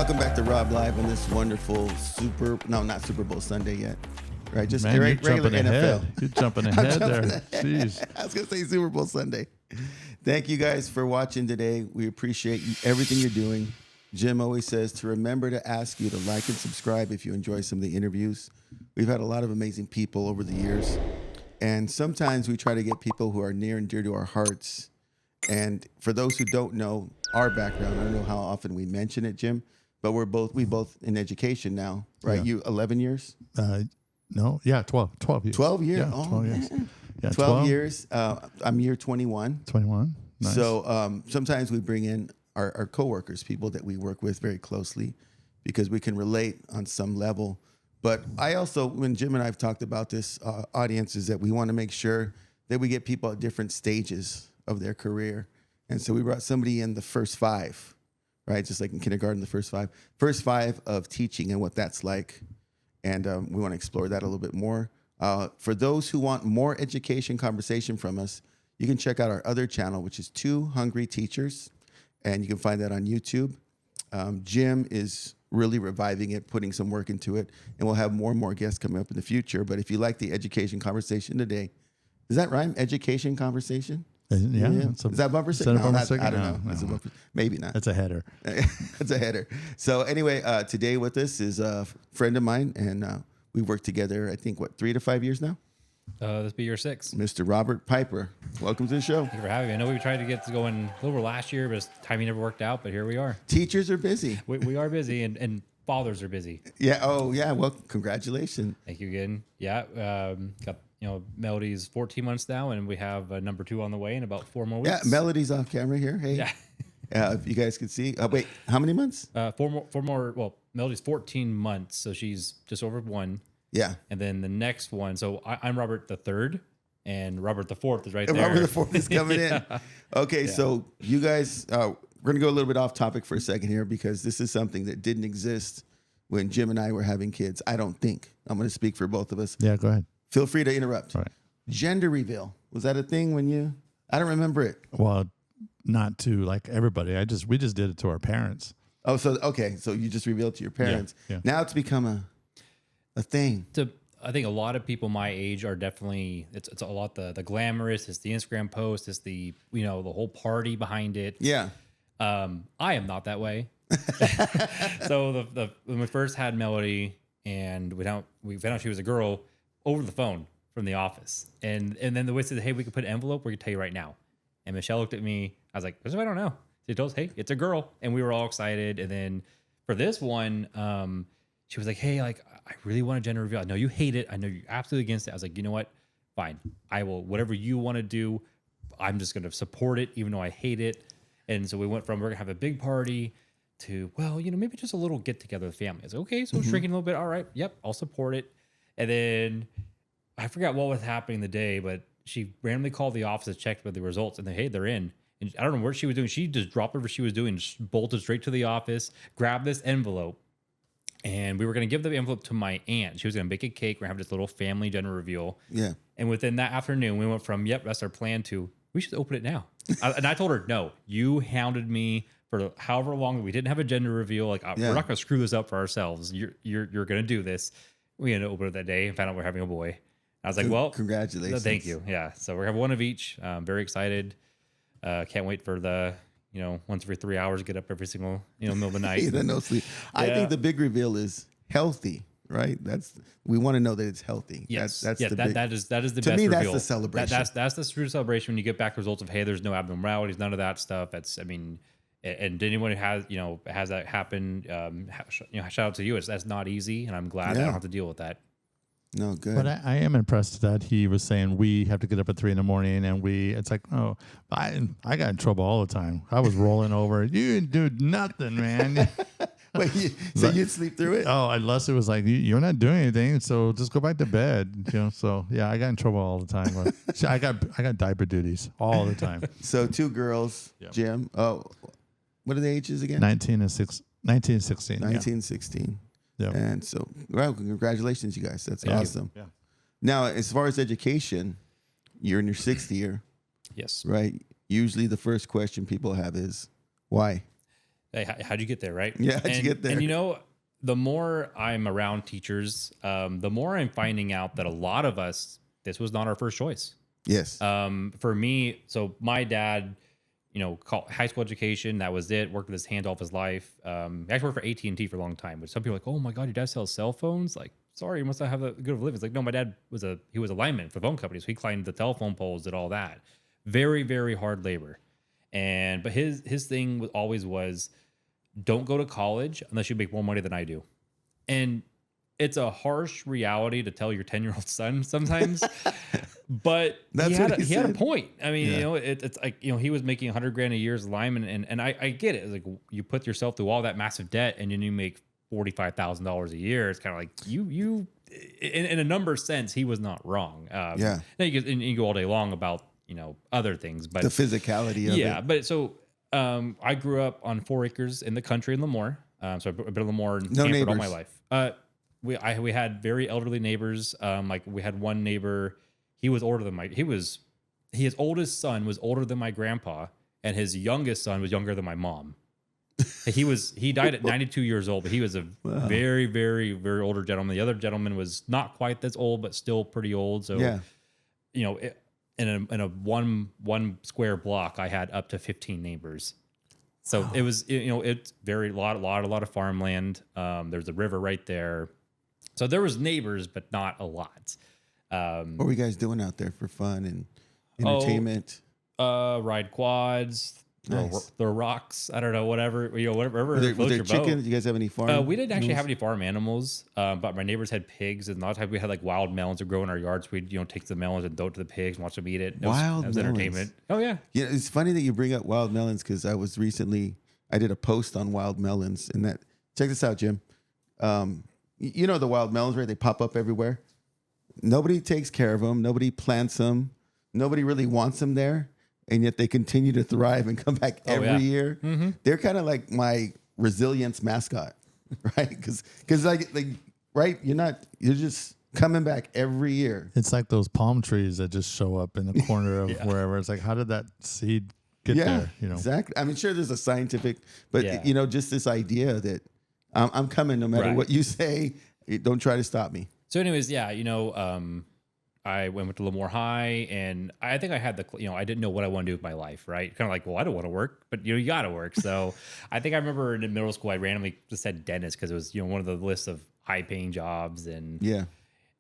Welcome back to Rob Live on this wonderful not Super Bowl Sunday yet. Right, just Man, regular NFL. Ahead. You're jumping ahead there. Jeez. I was going to say Super Bowl Sunday. Thank you guys for watching today. We appreciate everything you're doing. Jim always says to remember to ask you to like and subscribe if you enjoy some of the interviews. We've had a lot of amazing people over the years. And sometimes we try to get people who are near and dear to our hearts. And for those who don't know our background, I don't know how often we mention it, Jim, but we both in education now, right? Yeah. You 11 years? No, yeah, 12 years. 12 years? Yeah, oh, 12 years. Yeah, 12 years. I'm year 21. 21. Nice. So sometimes we bring in our coworkers, people that we work with very closely, because we can relate on some level. But I also, when Jim and I have talked about this, audience, is that we want to make sure that we get people at different stages of their career. And so we brought somebody in the first five, right? Just like in kindergarten, the first five of teaching and what that's like. And we want to explore that a little bit more. For those who want more education conversation from us, you can check out our other channel, which is Two Hungry Teachers. And you can find that on YouTube. Jim is really reviving it, putting some work into it. And we'll have more and more guests coming up in the future. But if you like the education conversation today, does that rhyme? Education conversation? Yeah. Is that bumper sticker? No, I don't know. That's a bumper. Maybe not. That's a header. That's a header. So anyway, today with us is a friend of mine, and we worked together, I think, 3 to 5 years now? This be year 6. Mr. Robert Piper. Welcome to the show. Thank you for having me. I know we tried to get this going a little over last year, but timing never worked out, but here we are. Teachers are busy. We are busy, and fathers are busy. Yeah. Oh, yeah. Well, congratulations. Thank you again. Yeah. Got Melody's 14 months now, and we have number 2 on the way in about 4 more weeks. Yeah, Melody's off camera here. Hey. Yeah. If you guys can see. Wait, how many months? 4 more. Well, Melody's 14 months, so she's just over 1. Yeah. And then the next one. So I'm Robert the 3rd, and Robert the 4th is right there. Robert the 4th is coming in. Okay, so you guys, we're going to go a little bit off topic for a second here, because this is something that didn't exist when Jim and I were having kids. I don't think. I'm going to speak for both of us. Yeah, go ahead. Feel free to interrupt. All right. Gender reveal. Was that a thing when you? I don't remember it. Well, not to like everybody. We just did it to our parents. Oh, so okay. So you just revealed to your parents. Yeah. Now it's become a thing. I think a lot of people my age are definitely, it's a lot the glamorous, it's the Instagram post, it's the the whole party behind it. Yeah. I am not that way. So when we first had Melody, and we found out she was a girl over the phone from the office, and then the way said, hey, we could put an envelope, we could tell you right now. And Michelle looked at me. I was like, I don't know. She told us, hey, it's a girl, and we were all excited. And then for this one, she was like, hey, I really want a gender reveal. I know you hate it. I know you're absolutely against it. I was like, you know what? Fine. I will, whatever you want to do, I'm just going to support it, even though I hate it. And so we went from, we're going to have a big party to, well, maybe just a little get together with family. I was like, okay, so shrinking a little bit. All right. Yep. I'll support it. And then I forgot what was happening the day, but she randomly called the office to check with the results, and hey, they're in. And I don't know what she was doing. She just dropped whatever she was doing, just bolted straight to the office, grabbed this envelope. And we were going to give the envelope to my aunt. She was going to bake a cake. We're going to have this little family gender reveal. Yeah. And within that afternoon, we went from, yep, that's our plan, to, we should open it now. And I told her, no, you hounded me for however long. We didn't have a gender reveal. We're not going to screw this up for ourselves. You're going to do this. We ended up opening it that day and found out we're having a boy. I was like, well, congratulations. Thank you. Yeah. So we're having one of each. Very excited. Can't wait for the, once every 3 hours, get up every single, middle of the night. No sleep. Yeah. I think the big reveal is healthy, right? We want to know that it's healtly. Yes. That is the to best reveal. To me, that's the celebration. That's the true celebration when you get back the results of, hey, there's no abnormalities, none of that stuff. And anyone who has that happen, shout out to you. That's not easy. And I'm glad I don't have to deal with that. No, good. But I am impressed that he was saying we have to get up at 3 a.m. and it's like, oh, I got in trouble all the time. I was rolling over. You didn't do nothing, man. Wait, so you'd sleep through it? Oh, unless it was like, you're not doing anything, so just go back to bed. So yeah, I got in trouble all the time. I got diaper duties all the time. So 2 girls, yep. Jim. Oh, what are the ages again? 19 and 16. 16. Yep. And so, well, congratulations, you guys. That's awesome. Yeah. Now, as far as education, you're in your 6th year. Yes. Right? Usually the first question people have is, why? Hey, how'd you get there, right? Yeah, how'd you get there? And you know, the more I'm around teachers, the more I'm finding out that a lot of us, this was not our first choice. Yes. For me, so my dad, high school education, that was it. Worked with his hand off his life. He actually worked for AT&T for a long time. But some people are like, oh my God, your dad sells cell phones? Like, sorry, you must not have a good of a living. It's like, no, my dad was a lineman for phone companies. So he climbed the telephone poles, did all that. Very, very hard labor. But his thing always was, don't go to college unless you make more money than I do. And it's a harsh reality to tell your 10-year-old son sometimes, but he had a point. I mean, it's like, he was making $100,000 a year as a lineman, and I get it. It's like, you put yourself through all that massive debt and then you make $45,000 a year. It's kind of like you in a number sense, he was not wrong. Now you go all day long about, other things, but the physicality of it. Yeah. But so, I grew up on 4 acres in the country in Lemoore. So I've been in Lemoore and Hanford all my life. We had very elderly neighbors. Like we had one neighbor, he was older than his oldest son was older than my grandpa, and his youngest son was younger than my mom. He died at 92 years old, but he was a very, very, very older gentleman. The other gentleman was not quite this old, but still pretty old. So, in a one square block, I had up to 15 neighbors. So it was, it's a lot of farmland. There's a river right there. So there was neighbors, but not a lot. What were you guys doing out there for fun and entertainment? Ride quads, throw rocks. I don't know, whatever. Whatever. Were there chickens? Did you guys have any farm? We didn't actually have any farm animals, but my neighbors had pigs, and a lot of times we had like wild melons that grow in our yards. We'd take the melons and throw it to the pigs and watch them eat it. That was entertainment. Oh yeah. Yeah, it's funny that you bring up wild melons because I did a post on wild melons, and check this out, Jim. You know the wild melons, right? They pop up everywhere. Nobody takes care of them. Nobody plants them. Nobody really wants them there. And yet they continue to thrive and come back every year. Mm-hmm. They're kind of like my resilience mascot, right? Because right, you're just coming back every year. It's like those palm trees that just show up in the corner of wherever. It's like, how did that seed get there? Exactly. I mean, sure, there's a scientific, but just this idea that I'm coming no matter what you say. Don't try to stop me. So, anyways, I went to Lemoore High, and I think I had I didn't know what I want to do with my life, right? Kind of like, well, I don't want to work, but you got to work. So I think I remember in middle school, I randomly just said dentist because it was, one of the lists of high paying jobs. And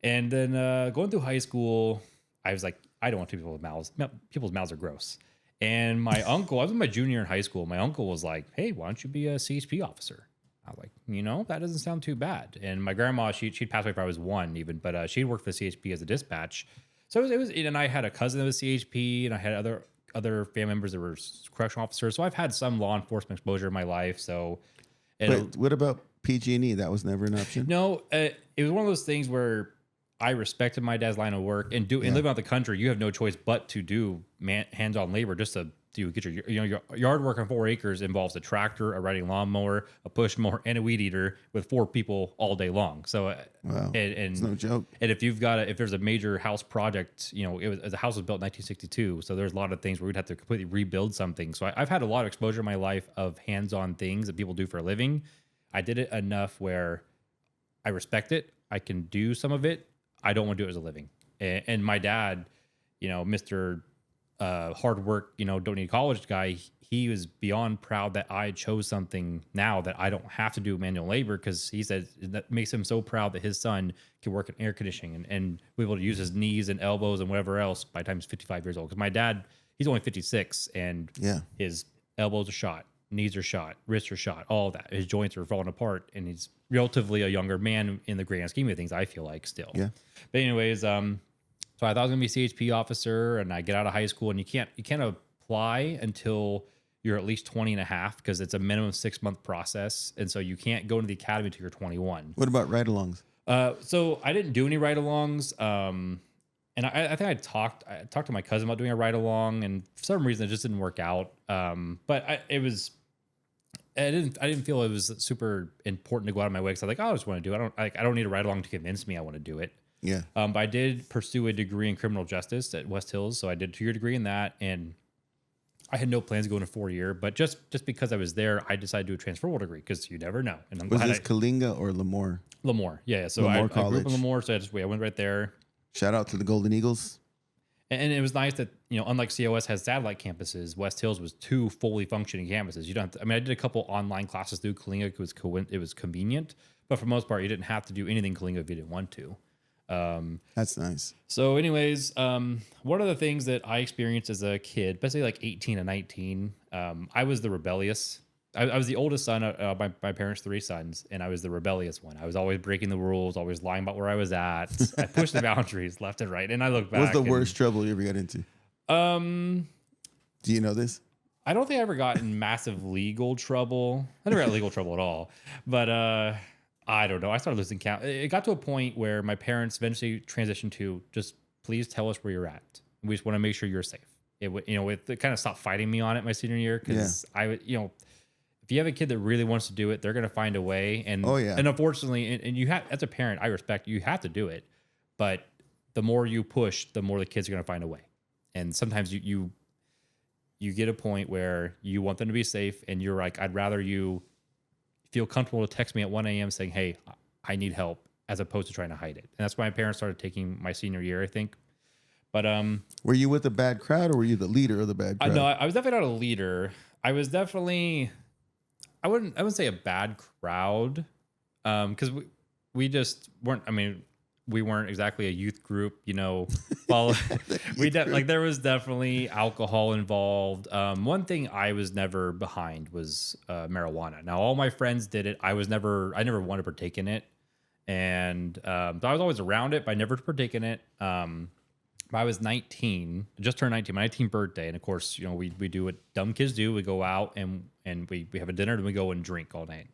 then going through high school, I was like, I don't want to people's mouths. People's mouths are gross. And my uncle, I was in my junior in high school. My uncle was like, hey, why don't you be a CHP officer? I was like, that doesn't sound too bad. And my grandma, she'd passed away before I was 1 even, but she worked for the CHP as a dispatch. So it was, and I had a cousin that was CHP, and I had other family members that were correctional officers. So I've had some law enforcement exposure in my life. So, but what about PG&E? That was never an option. No, it was one of those things where I respected my dad's line of work, and living out the country, you have no choice but to do hands-on labor just to get your yard work on 4 acres involves a tractor, a riding lawnmower, a push mower, and a weed eater with 4 people all day long. So, and it's no joke. And if there's a major house project, the house was built in 1962, so there's a lot of things where we'd have to completely rebuild something. So I've had a lot of exposure in my life of hands-on things that people do for a living. I did it enough where I respect it. I can do some of it. I don't want to do it as a living. And my dad, Mr. Hard work, don't need college guy, he was beyond proud that I chose something now that I don't have to do manual labor, because he said that makes him so proud that his son can work in air conditioning and be able to use his knees and elbows and whatever else by the time he's 55 years old. Because my dad, he's only 56, and his elbows are shot, knees are shot, wrists are shot, all of that. His joints are falling apart, and he's relatively a younger man in the grand scheme of things, I feel like, still. Yeah. But anyways, so I thought I was gonna be a CHP officer, and I get out of high school, and you can't apply until you're at least 20 and a half, because it's a minimum 6-month process. And so you can't go into the academy until you're 21. What about ride-alongs? So I didn't do any ride-alongs. And I think I talked to my cousin about doing a ride-along, and for some reason it just didn't work out. But I didn't feel it was super important to go out of my way, because I was like, I just want to do it. I don't need a ride-along to convince me I want to do it. Yeah. But I did pursue a degree in criminal justice at West Hills. So I did a 2-year degree in that. And I had no plans going to 4-year, but just because I was there, I decided to do a transferable degree because you never know. And I'm Was glad this Kalinga or Lemoore? Lemoore. Yeah. So Lemoore I grew up College. in Lemoore, so I went right there. Shout out to the Golden Eagles. And it was nice that, unlike COS has satellite campuses, West Hills was 2 fully functioning campuses. You don't have to, I mean, I did a couple online classes through Kalinga. It was convenient, but for the most part, you didn't have to do anything Kalinga if you didn't want to. That's nice. So anyways, one of the things that I experienced as a kid, basically like 18 and 19, I was the rebellious. I was the oldest son of my parents' 3 sons, and I was the rebellious one. I was always breaking the rules, always lying about where I was at. I pushed the boundaries left and right, and I look back. What's the worst trouble you ever got into? Do you know this? I don't think I ever got in massive legal trouble. I never got in legal trouble at all, but I don't know. I started losing count. It got to a point where my parents eventually transitioned to just please tell us where you're at. We just want to make sure you're safe. It kind of stopped fighting me on it my senior year because I would, if you have a kid that really wants to do it, they're going to find a way. And and unfortunately, and you have, as a parent, I respect you have to do it, but the more you push, the more the kids are going to find a way. And sometimes you get a point where you want them to be safe, and you're like, I'd rather you feel comfortable to text me at 1 a.m. saying, hey, I need help, as opposed to trying to hide it. And that's why my parents started taking my senior year, I think. But were you with a bad crowd, or were you the leader of the bad crowd? No, I was definitely not a leader. I was definitely, I wouldn't say a bad crowd, because we just weren't. I mean, we weren't exactly a youth group, Well, there was definitely alcohol involved. One thing I was never behind was marijuana. Now, all my friends did it. I never wanted to partake in it, and I was always around it, but I never partake in it. I was 19, just turned 19, my 19th birthday, and of course, we do what dumb kids do. We go out and we have a dinner, and we go and drink all night.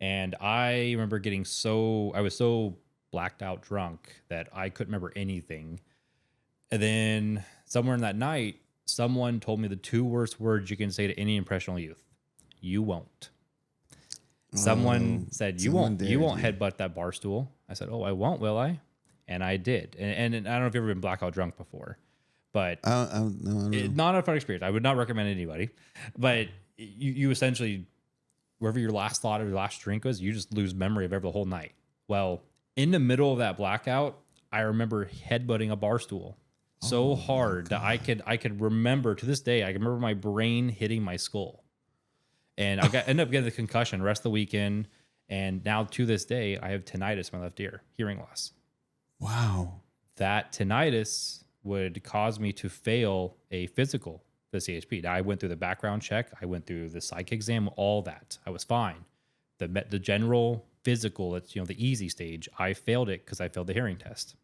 And I remember I was so blacked out drunk that I couldn't remember anything. And then somewhere in that night, someone told me the 2 worst words you can say to any impressionable youth: "You won't." Someone said, "You won't headbutt that bar stool." I said, "Oh, I won't, will I?" And I did. And I don't know if you've ever been blackout drunk before, but no. Not a fun experience. I would not recommend anybody. But you essentially, wherever your last thought or your last drink was, you just lose memory of the whole night. Well, in the middle of that blackout, I remember headbutting a bar stool so hard that I could remember, to this day, I can remember my brain hitting my skull. And I ended up getting the concussion the rest of the weekend. And now to this day, I have tinnitus in my left ear, hearing loss. Wow. That tinnitus would cause me to fail a physical, the CHP. Now, I went through the background check. I went through the psych exam, all that. I was fine. The general physical, that's, the easy stage, I failed it because I failed the hearing test.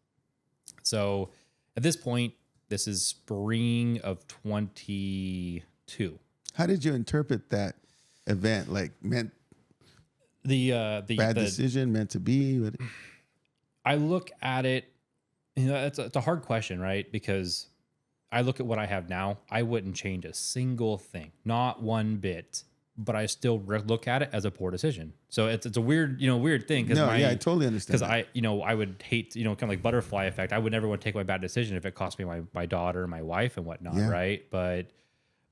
So at this point, this is spring of 22. How did you interpret that event? Like, meant the bad decision, meant to be? I look at it, it's a hard question, right? Because I look at what I have now. I wouldn't change a single thing, not one bit. But I still look at it as a poor decision. So it's a weird, weird thing. I totally understand. Because I would hate, kind of like butterfly effect. I would never want to take my bad decision if it cost me my daughter, my wife, and whatnot, right? But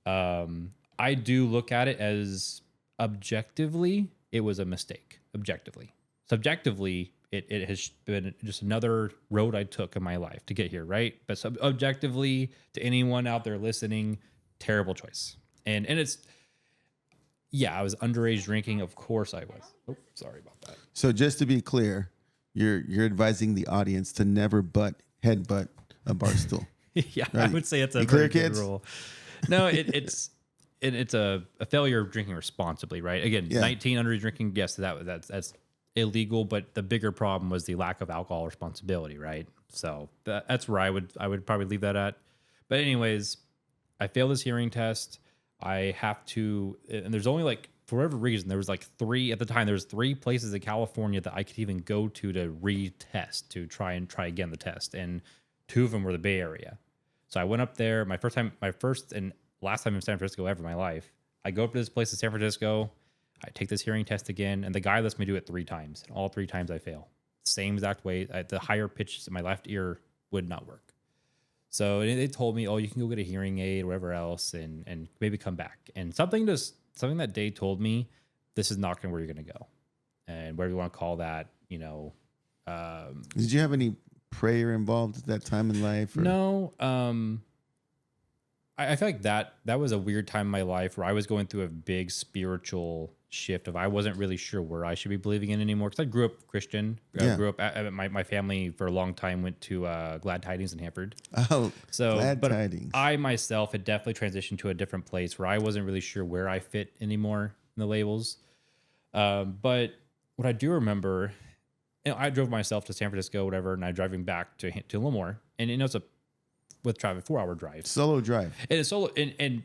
I do look at it as objectively, it was a mistake. Objectively, subjectively, it has been just another road I took in my life to get here, right? But objectively, to anyone out there listening, terrible choice. And it's. Yeah, I was underage drinking. Of course I was. Oh, sorry about that. So just to be clear, you're advising the audience to never headbutt a bar stool. Yeah, right? I would say it's a clear, very good kids? rule. No, it's a failure of drinking responsibly, right? Again, 19 underage drinking. Yes, that's illegal. But the bigger problem was the lack of alcohol responsibility, right? So that's where I would probably leave that at. But anyways, I failed this hearing test. I have to, and there's only for whatever reason, there was 3 at the time. There was 3 places in California that I could even go to retest, to try again the test, and 2 of them were the Bay Area. So I went up there. My first and last time in San Francisco ever in my life. I go up to this place in San Francisco. I take this hearing test again, and the guy lets me do it 3 times, and all 3 times I fail. Same exact way. The higher pitch in my left ear would not work. So they told me, oh, you can go get a hearing aid or whatever else and maybe come back. And something that day told me, this is not going to where you're going to go. And whatever you want to call that, Did you have any prayer involved at that time in life? Or? No. I feel like that was a weird time in my life where I was going through a big spiritual shift of I wasn't really sure where I should be believing in anymore. Because I grew up Christian. I grew up, my family for a long time went to Glad Tidings in Hanford. Oh, so Glad Tidings. I myself had definitely transitioned to a different place where I wasn't really sure where I fit anymore in the labels. But what I do remember, I drove myself to San Francisco, whatever, and I'm driving back to Livermore, and it's with traffic 4-hour drive. Solo drive. And it's solo, and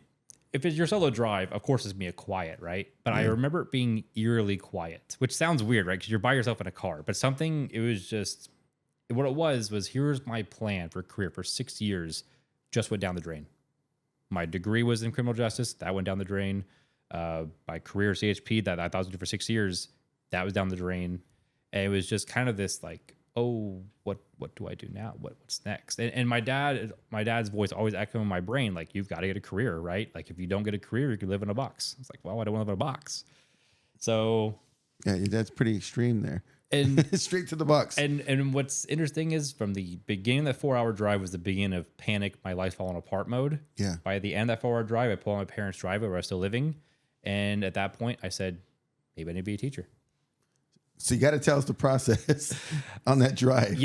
if it's your solo drive, of course it's being quiet, right? But I remember it being eerily quiet, which sounds weird, right? Because you're by yourself in a car. But it was just what it was here's my plan for a career for 6 years, just went down the drain. My degree was in criminal justice, that went down the drain. My career at CHP that I thought I was doing for 6 years, that was down the drain. And it was just kind of this like, oh, what do I do now? What's next? And my dad's voice always echoing in my brain, like, you've got to get a career, right? Like, if you don't get a career, you can live in a box. It's like, well, I don't want to live in a box. So yeah, that's pretty extreme there. And straight to the box. And what's interesting is from the beginning of that 4-hour drive was the beginning of panic, my life falling apart mode. Yeah. By the end of that 4-hour drive, I pulled my parents' driveway where I was still living. And at that point, I said, maybe I need to be a teacher. So you got to tell us the process on that drive.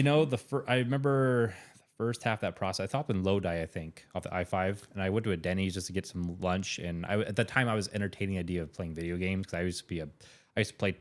I remember the first half of that process. I stopped in Lodi, I think, off the I-5, and I went to a Denny's just to get some lunch. And at the time, I was entertaining the idea of playing video games because I used to play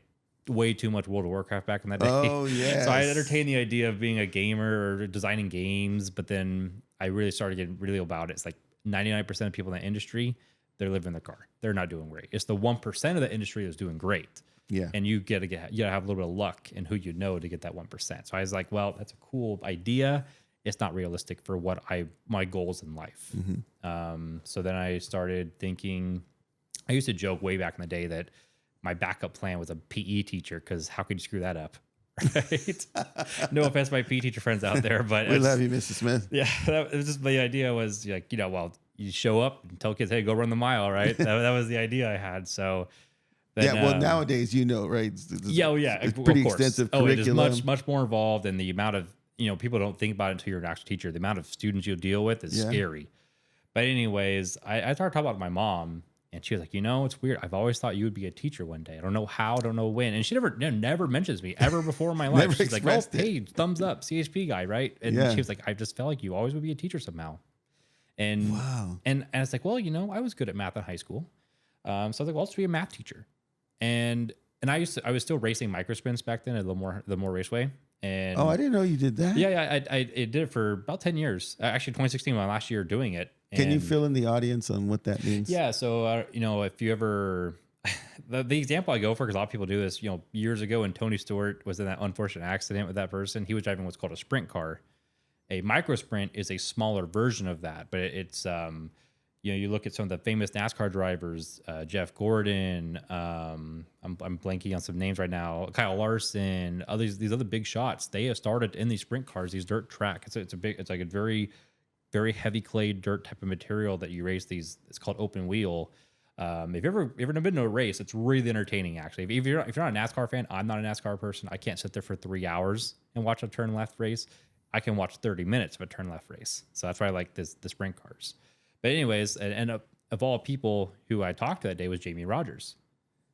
way too much World of Warcraft back in that day. Oh yeah. So I entertained the idea of being a gamer or designing games, but then I really started getting really about it. It's like 99% of people in that industry, they're living in their car. They're not doing great. It's the 1% of the industry that's doing great. Yeah. And you gotta have a little bit of luck in who you know to get that 1%. So I was like, well, that's a cool idea. It's not realistic for what my goals in life. Mm-hmm. So then I started thinking, I used to joke way back in the day that my backup plan was a PE teacher, because how could you screw that up? Right? No offense to my PE teacher friends out there, but we love you, Mrs. Smith. Yeah, that was just the idea was like, well, you show up and tell kids, hey, go run the mile, right? that was the idea I had. So then, yeah, well, nowadays, right? It's pretty extensive curriculum. It is much more involved, and the amount of, people don't think about it until you're an actual teacher. The amount of students you'll deal with is scary. But anyways, I started talking about my mom, and she was like, it's weird. I've always thought you would be a teacher one day. I don't know how, I don't know when. And she never mentions me ever before in my life. She's like, oh, hey, thumbs up, CHP guy, right? And she was like, I just felt like you always would be a teacher somehow. And wow. And it's like, well, I was good at math in high school. So I was like, well, I'll just be a math teacher. And I was still racing microsprints back then at the more Raceway. And I didn't know you did that. Yeah, I did it for about 10 years. Actually, 2016, my last year doing it. Can you fill in the audience on what that means? Yeah, so if you ever the example I go for, because a lot of people do this, years ago when Tony Stewart was in that unfortunate accident with that person, he was driving what's called a sprint car. A micro sprint is a smaller version of that, but it's you look at some of the famous NASCAR drivers, Jeff Gordon, I'm blanking on some names right now, Kyle Larson, these other big shots. They have started in these sprint cars, these dirt track. It's like a very, very heavy clay dirt type of material that you race these. It's called open wheel. If you've ever been to a race, it's really entertaining actually. If you're not a NASCAR fan, I'm not a NASCAR person. I can't sit there for 3 hours and watch a turn left race. I can watch 30 minutes of a turn left race. So that's why I like the sprint cars. But anyways, and of all people who I talked to that day was Jamie Rogers,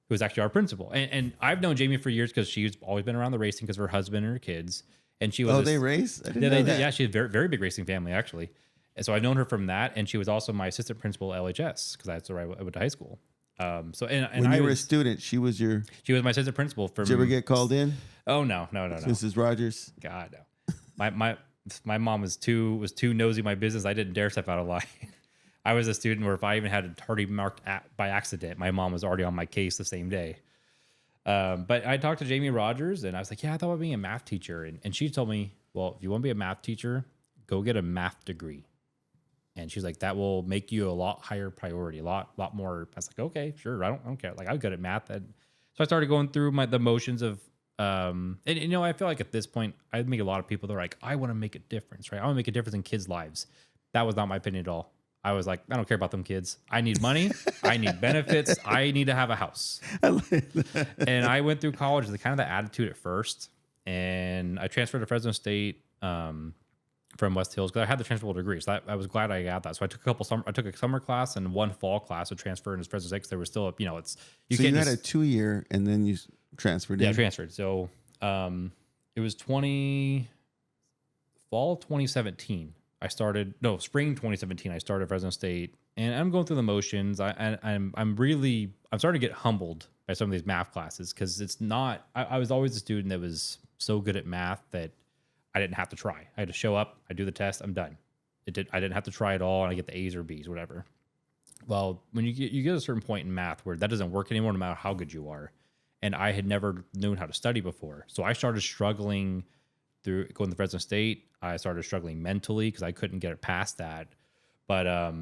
who was actually our principal. And I've known Jamie for years because she's always been around the racing because of her husband and her kids. And she was they race? I didn't know that. Yeah, she had a very, very big racing family actually. And so I've known her from that. And she was also my assistant principal at LHS because that's where I went to high school. When you were a student, she was my assistant principal. Did you ever get called in? Oh, no. Mrs. Rogers? God, no. My mom was too nosy in my business. I didn't dare step out of line. I was a student where if I even had a tardy marked by accident, my mom was already on my case the same day. But I talked to Jamie Rogers, and I was like, yeah, I thought about being a math teacher. And she told me, well, if you want to be a math teacher, go get a math degree. And she's like, that will make you a lot higher priority, a lot more. I was like, okay, sure. I don't care. Like, I'm good at math. So I started going through the motions of, and I feel like at this point, I meet a lot of people that are like, I want to make a difference, right? I want to make a difference in kids' lives. That was not my opinion at all. I was like, I don't care about them kids. I need money. I need benefits. I need to have a house. And I went through college with kind of the attitude at first. And I transferred to Fresno State from West Hills because I had the transferable degree. So I was glad I got that. So I took a summer class and one fall class to transfer into Fresno State because there was still, you know, you had a 2-year and then you transferred in? Yeah, I transferred. So it was fall 2017. Spring 2017, I started Fresno State, and I'm going through the motions. I'm starting to get humbled by some of these math classes because it's not. I was always a student that was so good at math that I didn't have to try. I had to show up, I do the test, I'm done. I didn't have to try at all, and I get the A's or B's, whatever. Well, when you get a certain point in math where that doesn't work anymore, no matter how good you are, and I had never known how to study before, so I started struggling through going to Fresno State. I started struggling mentally because I couldn't get it past that. But I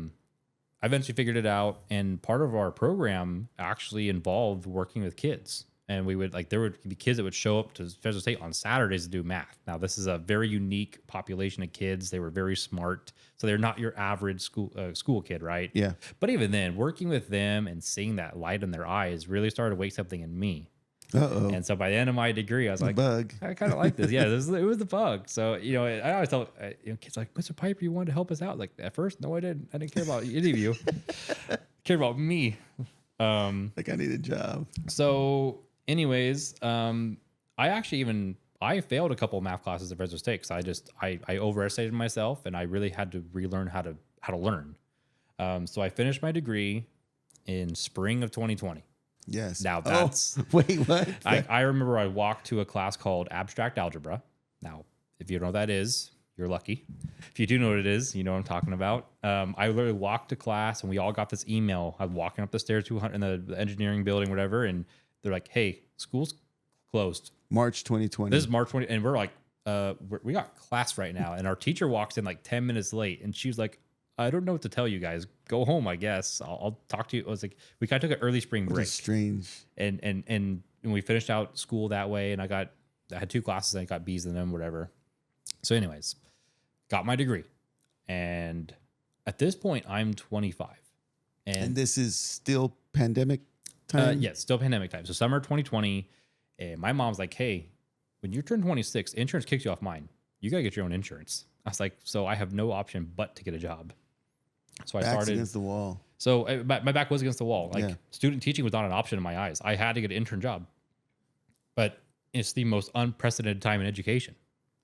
eventually figured it out. And part of our program actually involved working with kids. And there would be kids that would show up to Fresno State on Saturdays to do math. Now, this is a very unique population of kids. They were very smart. So they're not your average school kid, right? Yeah. But even then, working with them and seeing that light in their eyes really started to wake something in me. Uh-oh. And so by the end of my degree, I was like, bug. I kind of like this. Yeah, it was the bug. So, you know, I always tell kids like, Mr. Piper, you wanted to help us out. Like at first, no, I didn't. I didn't care about any of you. Cared about me. Like I need a job. So anyways, I failed a couple of math classes at Fresno State because I overestimated myself and I really had to relearn how to learn. So I finished my degree in spring of 2020. Yes. Now that's wait, what? I remember I walked to a class called abstract algebra. Now, if you don't know what that is, you're lucky. If you do know what it is, you know what I'm talking about. I literally walked to class and we all got this email. I was walking up the stairs in the engineering building, whatever. And they're like, hey, school's closed. March 2020. This is March 20. And we're like, we got class right now. And our teacher walks in like 10 minutes late. And she was like, I don't know what to tell you guys. Go home, I guess. I'll talk to you. I was like, we kind of took an early spring break. Strange. And we finished out school that way. And I had 2 classes and I got B's in them, whatever. So anyways, got my degree. And at this point, I'm 25. And this is still pandemic time? Yes, still pandemic time. So summer 2020. And my mom's like, hey, when you turn 26, insurance kicks you off mine. You got to get your own insurance. I was like, so I have no option but to get a job. So I started against the wall. So my back was against the wall. Like student teaching was not an option in my eyes. I had to get an intern job, but it's the most unprecedented time in education.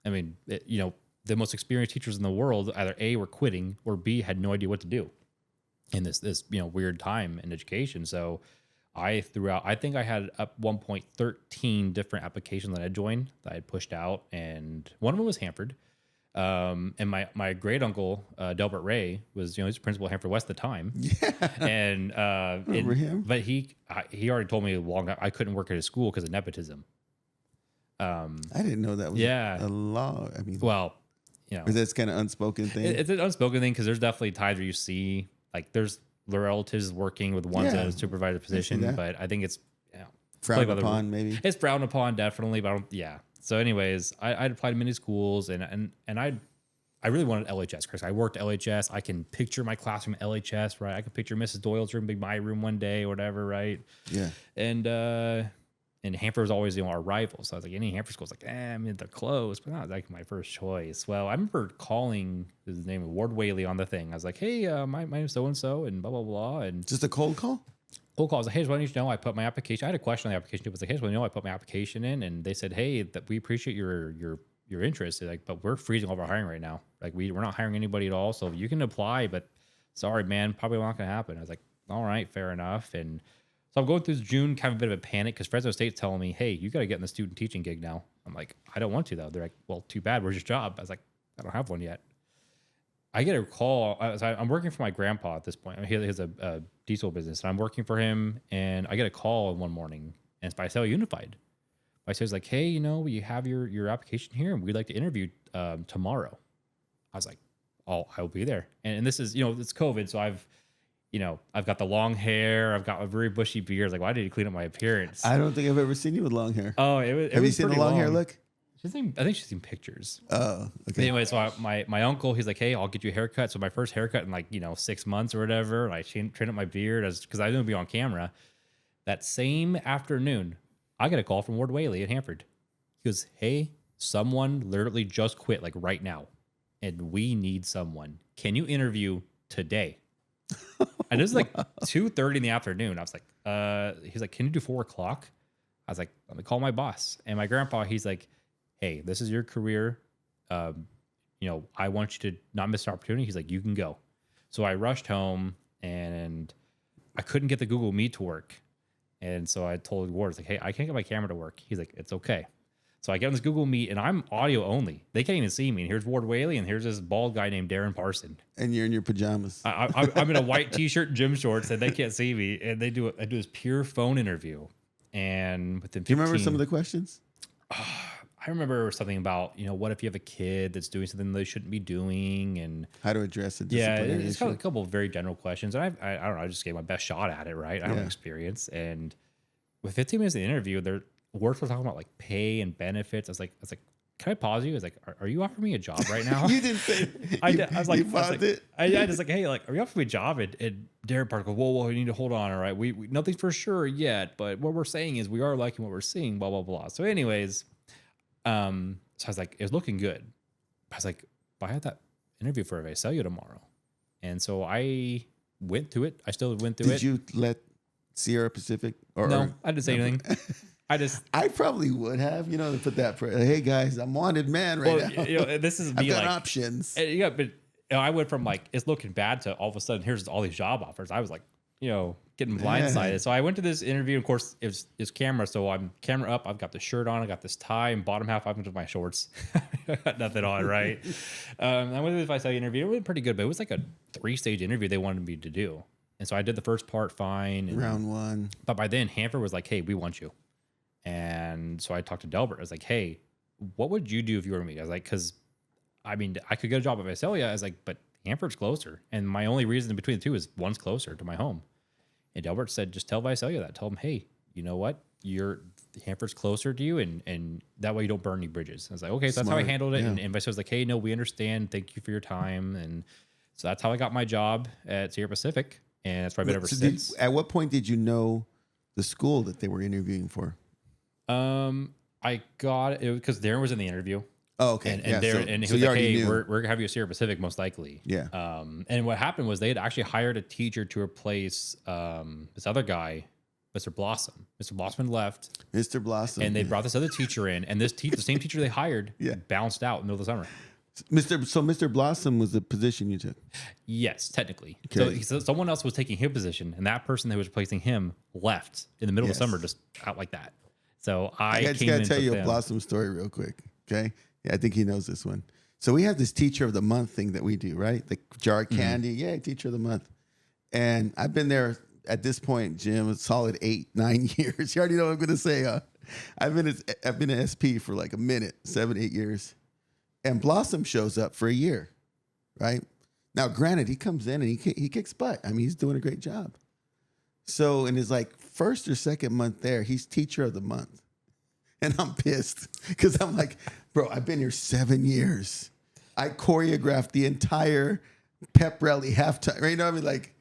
I mean, the most experienced teachers in the world either A, were quitting, or B, had no idea what to do in this weird time in education. So I think I had at one point 13 different applications that I joined that I had pushed out, and one of them was Hanford. And my great uncle, Delbert Ray, was, he's the principal at Hanford West at the time. Yeah. And, remember him? But he already told me I couldn't work at his school because of nepotism. I didn't know that was a law. I mean, well, or that's kind of unspoken thing. It's an unspoken thing because there's definitely times where you see like there's relatives working with ones that have a supervisor position, but I think it's frowned upon. Maybe it's frowned upon, definitely. But So, anyways, I'd applied to many schools, and I really wanted LHS, Chris. I worked LHS. I can picture my classroom at LHS, right? I can picture Mrs. Doyle's room, my room one day, or whatever, right? Yeah. And Hanford was always our rival. So I was like, any Hanford schools, like, they're close, but not like my first choice. Well, I remember calling his name, Ward Whaley, on the thing. I was like, hey, my name's so and so, and blah blah blah, and just a cold call. Cold call. I was like, hey, just want you to know I put my application. I had a question on the application. It was like, hey, just want you to know I put my application in, and they said, hey, that we appreciate your interest. They're like, but we're freezing over hiring right now. Like we're not hiring anybody at all. So you can apply, but sorry, man, probably not going to happen. I was like, all right, fair enough. And so I'm going through June, kind of a bit of a panic because Fresno State's telling me, hey, you got to get in the student teaching gig now. I'm like, I don't want to though. They're like, well, too bad. Where's your job? I was like, I don't have one yet. I get a call. I'm working for my grandpa at this point. He has a diesel business, and I'm working for him. And I get a call one morning, and it's by Cell Unified. By Cell's like, hey, you have your application here, and we'd like to interview tomorrow. I was like, oh, I'll be there. And this is, it's COVID, so I've got the long hair. I've got a very bushy beard. Like, well, I need to clean up my appearance. I don't think I've ever seen you with long hair. Oh, have you seen the long hair look? I think she's seen pictures. Oh, But okay. anyway, so my uncle, he's like, hey, I'll get you a haircut. So my first haircut in like, 6 months or whatever, and I trained up my beard because I didn't be on camera. That same afternoon, I get a call from Ward Whaley at Hanford. He goes, hey, someone literally just quit like right now, and we need someone. Can you interview today? And this is like 2:30 in the afternoon. I was like, he's like, can you do 4:00? I was like, let me call my boss. And my grandpa, he's like, hey, this is your career. I want you to not miss an opportunity. He's like, you can go. So I rushed home and I couldn't get the Google Meet to work. And so I told Ward, like, hey, I can't get my camera to work. He's like, it's okay. So I get on this Google Meet and I'm audio only. They can't even see me. And here's Ward Whaley and here's this bald guy named Darren Parson. And you're in your pajamas. I'm in a white t-shirt and gym shorts and they can't see me. And I do this pure phone interview. And within 15, Do you remember some of the questions? I remember something about, what if you have a kid that's doing something they shouldn't be doing, and How to address a yeah, disciplinary it's issue? a couple of very general questions. And I don't know, I just gave my best shot at it, right? I have Yeah. experience, and with 15 minutes of the interview, they're words were talking about like pay and benefits. I was like, can I pause you? I was like, are you offering me a job right now? You didn't say. I was like, I just like, hey, like, are you offering me a job? And Darren Parker goes, whoa, we need to hold on. All right. We nothing's for sure yet, but what we're saying is we are liking what we're seeing, blah, blah, blah. So anyways, so I was like, it's looking good. I was like, I had that interview for Visalia tomorrow. And so I went through it. I still went through it. Did you let Sierra Pacific? No, I didn't say anything. I probably would have, to put that. Hey guys, I'm wanted man right now. This is I've me got like options. yeah, but I went from like it's looking bad to all of a sudden here's all these job offers. I was like, getting blindsided. Yeah. So I went to this interview. Of course, it's camera, so I'm camera up. I've got the shirt on. I got this tie, and bottom half I'm with my shorts. I got nothing on, right? I went to this Visalia interview. It was pretty good, but it was like a 3-stage interview they wanted me to do, and so I did the first part fine. And, Round one. but by then, Hanford was like, "Hey, we want you." And so I talked to Delbert. I was like, hey, what would you do if you were me? I was like, because I could get a job at Visalia. I was like, but Hanford's closer. And my only reason between the two is one's closer to my home. And Delbert said, just tell Visalia that. Tell him, hey, you know what? Hanford's closer to you, and that way you don't burn any bridges. I was like, okay, so that's how I Smart, handled it. yeah. And Visalia was like, hey, no, we understand. Thank you for your time. And so that's how I got my job at Sierra Pacific. And that's where I've been ever since. At what point did you know the school that they were interviewing for? I got it because Darren was in the interview. Oh, okay. And Yeah, Darren, so- and he so was you like, already hey, knew. we're going to have you at Sierra Pacific most likely. Yeah. And what happened was they had actually hired a teacher to replace this other guy, Mr. Blossom. Mr. Blossom had left, Mr. Blossom. and they brought this other teacher in, and this the same teacher they hired Yeah. bounced out in the middle of the summer. Mr. Blossom was the position you took. Yes, technically. Okay. So someone else was taking his position, and that person that was replacing him left in the middle Yes. of the summer, just out like that. So I just came gotta in tell with you a them. Blossom story real quick. Okay. Yeah, I think he knows this one. So we have this teacher of the month thing that we do, right? The jar of candy. Yeah, teacher of the month. And I've been there at this point, Jim, a solid 8-9 years. You already know what I'm gonna say, huh? I've been an SP for like a minute, 7-8 years. And Blossom shows up for a year, right? Now, granted, he comes in and he kicks butt. I mean, he's doing a great job. So in his like first or second month there, he's teacher of the month. And I'm pissed because I'm like, bro, I've been here 7 years. I choreographed the entire pep rally halftime. Right? You know what I mean? Like,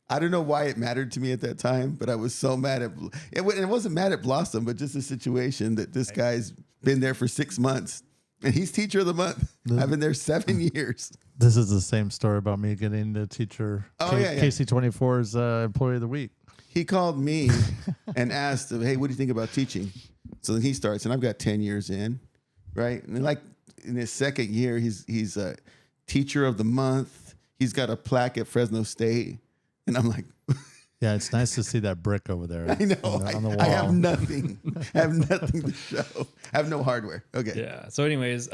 I don't know why it mattered to me at that time, but I was so mad at it. It wasn't mad at Blossom, but just the situation that this guy's been there for 6 months and he's teacher of the month. I've been there 7 years. This is the same story about me getting the teacher, yeah. KC24's employee of the week. He called me and asked, hey, what do you think about teaching? So then he starts, and I've got 10 years in, right? And then like in his second year, he's a teacher of the month. He's got a plaque at Fresno State. And I'm like, Yeah, it's nice to see that brick over there. I know. On the wall. I have nothing. I have nothing to show. I have no hardware. Okay. Yeah. So, anyways, so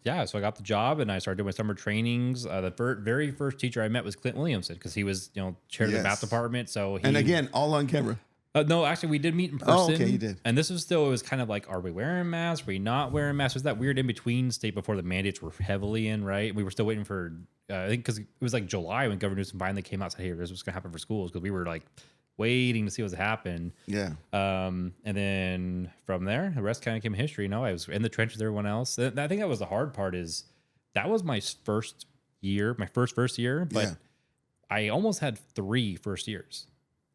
I got the job and I started doing my summer trainings. The very first teacher I met was Clint Williamson because he was, chair of the Yes. math department. So he, And again, all on camera. no, actually, we did meet in person. Oh, okay, you did. And this was still, it was kind of like, are we wearing masks? Are we not wearing masks? It was that weird in between state before the mandates were heavily in, right? We were still waiting for, I think, because it was like July when Governor Newsom finally came out and said, hey, this was going to happen for schools because we were like, waiting to see what's happened. Yeah. And then from there, the rest kind of came history. I was in the trenches with everyone else. I think that was the hard part is that was my first year, my first year, but Yeah. I almost had 3 first years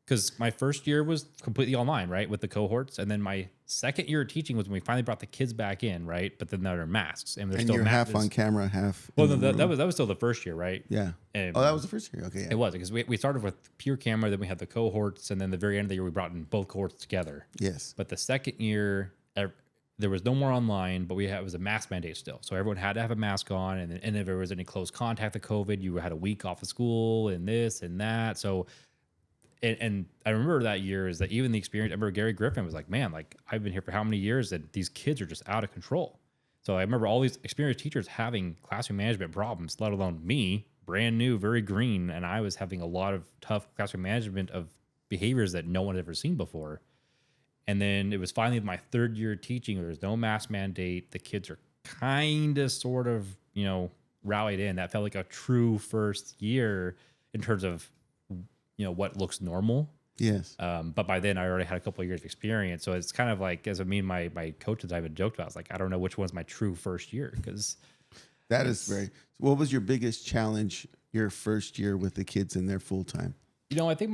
because my first year was completely online, right, with the cohorts. And then my second year of teaching was when we finally brought the kids back in, right? But then there are masks. And, And you're half on camera, half. Well, in the that room. was still the first year, right? Yeah. And Oh, that was the first year. Okay. Yeah. it was because we started with pure camera, then we had the cohorts, and then the very end of the year we brought in both cohorts together. Yes. But the second year, there was no more online, but it was a mask mandate still. So everyone had to have a mask on, and if there was any close contact with COVID, you had a week off of school and this and that. So, and I remember that year is that even the experience. I remember Gary Griffin was like, "Man, like I've been here for how many years, and these kids are just out of control." So I remember all these experienced teachers having classroom management problems, let alone me, brand new, very green, and I was having a lot of tough classroom management of behaviors that no one had ever seen before. And then it was finally my third year teaching. There was no mask mandate. The kids are kind of, sort of, rallied in. That felt like a true first year in terms of, what looks normal. Yes. But by then I already had a couple of years of experience. So it's kind of like, as my coaches I've joked about, it's like, I don't know which one's my true first year because That is very. What was your biggest challenge your first year with the kids in their full time? I think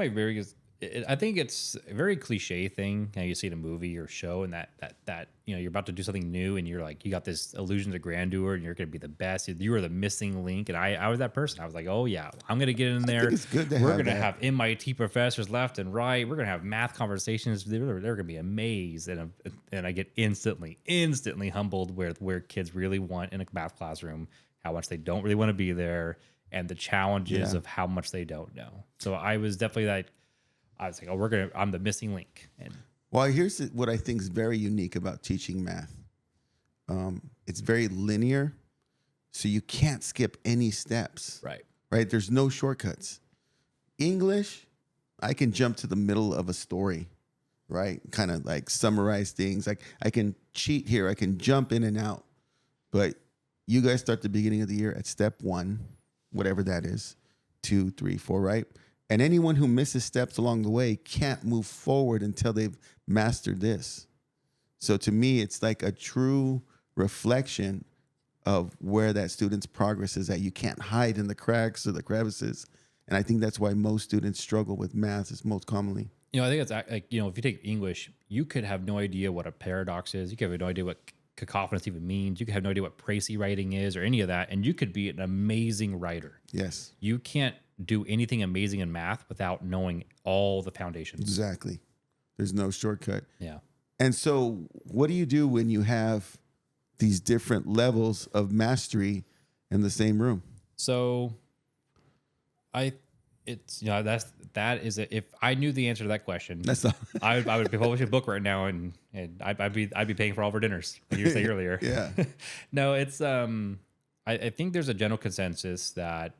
I think it's a very cliche thing. You see in a movie or show, and that you're about to do something new, and you're like, you got this illusions of grandeur, and you're going to be the best. You were the missing link, and I was that person. I was like, oh yeah, I'm going to get in there. It's good to We're have going to that. have MIT professors left and right. We're going to have math conversations. They're going to be amazed, and I get instantly humbled where kids really want in a math classroom, how much they don't really want to be there, and the challenges of how much they don't know. So I was definitely that. I was like, oh, I'm the missing link. And Well, here's what I think is very unique about teaching math. It's very linear, so you can't skip any steps. Right? There's no shortcuts. English, I can jump to the middle of a story, right? Kind of like summarize things. Like I can cheat here. I can jump in and out. But you guys start the beginning of the year at step 1, whatever that is, 2, 3, 4, right? And anyone who misses steps along the way can't move forward until they've mastered this. So to me, it's like a true reflection of where that student's progress is at. You can't hide in the cracks or the crevices. And I think that's why most students struggle with math is most commonly. I think it's like, if you take English, you could have no idea what a paradox is. You could have no idea what cacophonous even means. You could have no idea what précis writing is or any of that. And you could be an amazing writer. Yes. You can't do anything amazing in math without knowing all the foundations. Exactly. There's no shortcut. Yeah. And so what do you do when you have these different levels of mastery in the same room? So that is if I knew the answer to that question, That's all. I would be publishing a book right now, and I'd be paying for all of our dinners, like you were saying earlier. Yeah. No, it's I think there's a general consensus that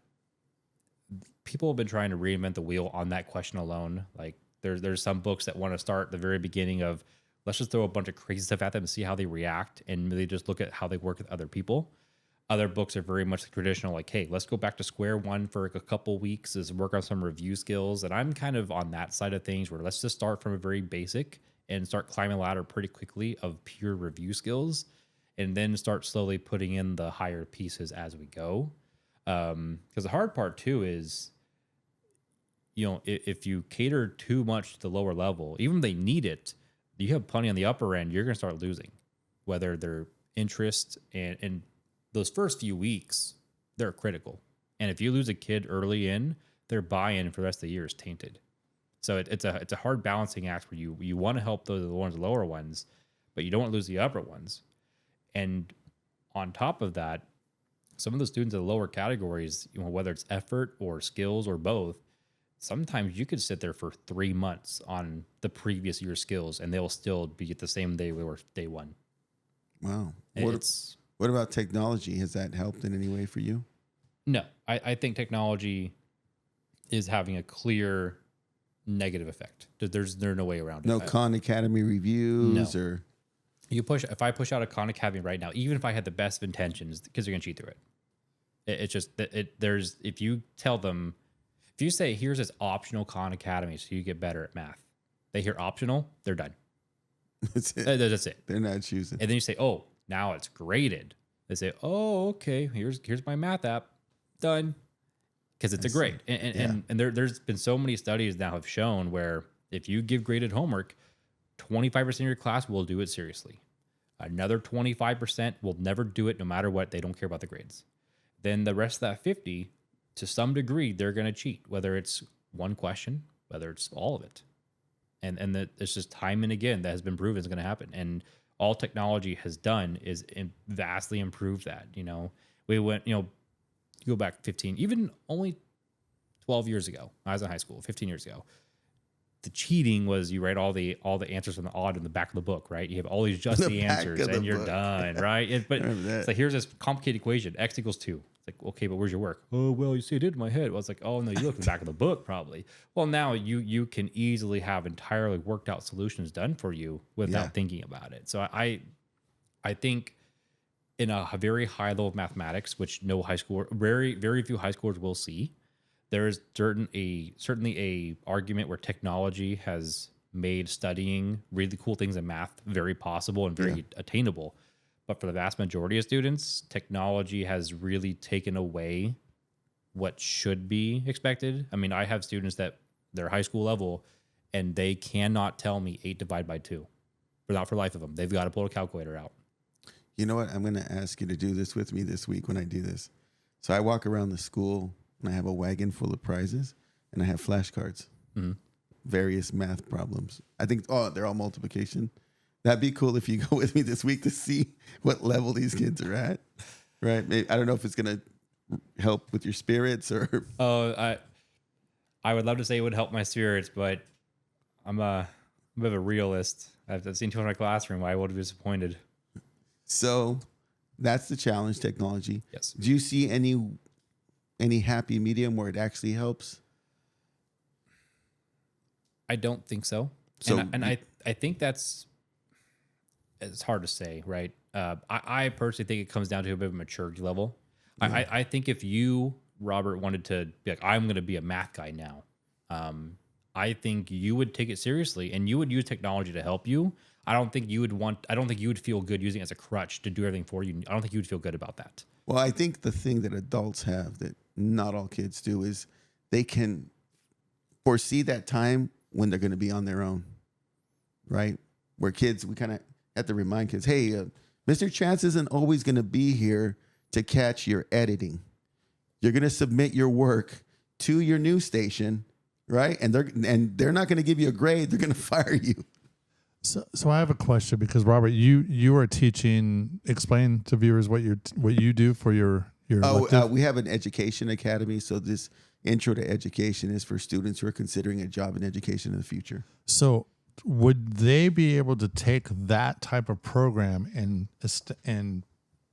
people have been trying to reinvent the wheel on that question alone. Like there's some books that want to start at the very beginning of, let's just throw a bunch of crazy stuff at them and see how they react, and really just look at how they work with other people. Other books are very much traditional, like, hey, let's go back to square one for a couple weeks, is work on some review skills. And I'm kind of on that side of things where let's just start from a very basic and start climbing the ladder pretty quickly of pure review skills, and then start slowly putting in the higher pieces as we go. Because the hard part too is, if you cater too much to the lower level, even if they need it, you have plenty on the upper end, you're going to start losing, whether their interest and those first few weeks, they're critical. And if you lose a kid early in, their buy-in for the rest of the year is tainted. So it's a hard balancing act where you want to help the lower ones, but you don't want to lose the upper ones. And on top of that, some of the students in the lower categories, whether it's effort or skills or both, sometimes you could sit there for 3 months on the previous year's skills and they'll still be at the same day we were day one. Wow. What What about technology? Has that helped in any way for you? No, I think technology is having a clear negative effect. There's no way around it. No Khan Academy reviews or if I push out a Khan Academy right now, even if I had the best of intentions, the kids are gonna cheat through it. It's just that if you tell them, If you say, here's this optional Khan Academy so you get better at math, they hear optional, they're done. That's it. That's it. They're not choosing. And then you say, oh, now it's graded. They say, oh, okay, here's my math app, done, because it's a grade. And there's been so many studies now have shown where if you give graded homework, 25% of your class will do it seriously. Another 25% will never do it no matter what. They don't care about the grades. Then the rest of that 50, to some degree, they're going to cheat, whether it's one question, whether it's all of it. And that it's just time and again that has been proven is going to happen. And all technology has done is vastly improve that. We went, go back 15, even only 12 years ago. I was in high school, 15 years ago. The cheating was you write all the answers from the odd in the back of the book, right? You have all these just the answers and you're done, right? But it's like, here's this complicated equation, x equals 2. It's like, okay, but where's your work? Oh, well, you see, I did in my head. Well, it's like, oh, no, you look at the back of the book probably. Well, now you can easily have entirely worked out solutions done for you without thinking about it. So I think in a very high level of mathematics, which no high school, very, very few high schoolers will see, there is certainly a argument where technology has made studying really cool things in math very possible and very attainable. But for the vast majority of students, technology has really taken away what should be expected. I mean, I have students that they're high school level and they cannot tell me 8 divided by 2. Not for life of them. They've got to pull a calculator out. You know what? I'm going to ask you to do this with me this week when I do this. So I walk around the school and I have a wagon full of prizes and I have flashcards, various math problems. I think, they're all multiplication. That'd be cool if you go with me this week to see what level these kids are at, right? Maybe, I don't know if it's going to help with your spirits or. Oh, I would love to say it would help my spirits, but I'm a bit of a realist. I've seen children in my classroom. I would be disappointed. So that's the challenge, technology. Yes. Do you see any happy medium where it actually helps? I don't think so. So I think it's hard to say, right? I personally think it comes down to a bit of a maturity level. Yeah. I think if you, Robert, wanted to be like, I'm going to be a math guy now, I think you would take it seriously and you would use technology to help you. I don't think you would feel good using it as a crutch to do everything for you. I don't think you would feel good about that. Well, I think the thing that adults have that not all kids do is they can foresee that time when they're going to be on their own, right? Where kids, we kind of have to remind kids, hey, Mr. Chance isn't always going to be here to catch your editing. You're going to submit your work to your news station, right? And they're not going to give you a grade. They're going to fire you. So I have a question because Robert, you are teaching. Explain to viewers what you do for your. We have an education academy. So this intro to education is for students who are considering a job in education in the future. So would they be able to take that type of program and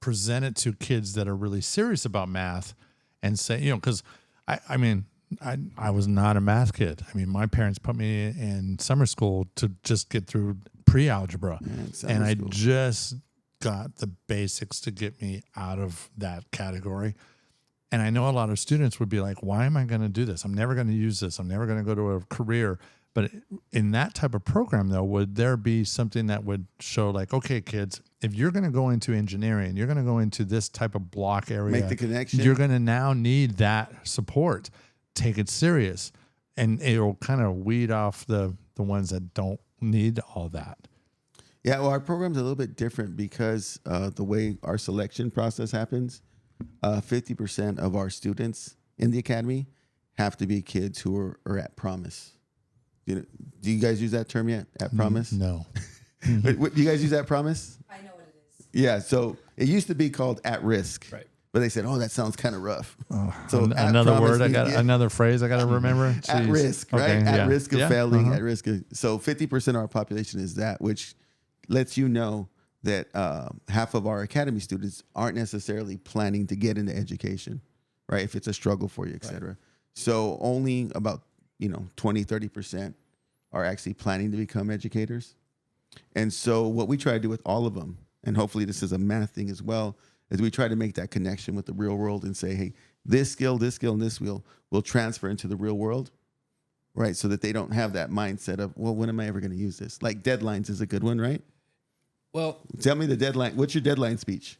present it to kids that are really serious about math and say, because I was not a math kid. I mean, my parents put me in summer school to just get through pre-algebra. And I just got the basics to get me out of that category. And I know a lot of students would be like, why am I going to do this? I'm never going to use this. I'm never going to go to a career. But in that type of program, though, would there be something that would show like, okay, kids, if you're going to go into engineering, you're going to go into this type of block area. Make the connection. You're going to now need that support. Take it serious. And it'll kind of weed off the ones that don't need all that. Yeah, well, our program's a little bit different because the way our selection process happens, 50% of our students in the academy have to be kids who are at promise. Do you guys use that term yet? At promise? No. Do you guys use that promise? I know what it is. Yeah, so it used to be called at risk. Right. But they said, that sounds kind of rough. So another word another phrase I got to remember. Jeez. At risk, right? Okay, at risk of failing, at risk of. So 50% of our population is that, which lets you know that half of our academy students aren't necessarily planning to get into education, right? If it's a struggle for you, et cetera. Right. So only about 20, 30% are actually planning to become educators. And so what we try to do with all of them, and hopefully this is a math thing as well, as we try to make that connection with the real world and say, hey, this skill, and this will transfer into the real world, right? So that they don't have that mindset of, well, when am I ever going to use this? Like deadlines is a good one, right? Well, Tell me the deadline. What's your deadline speech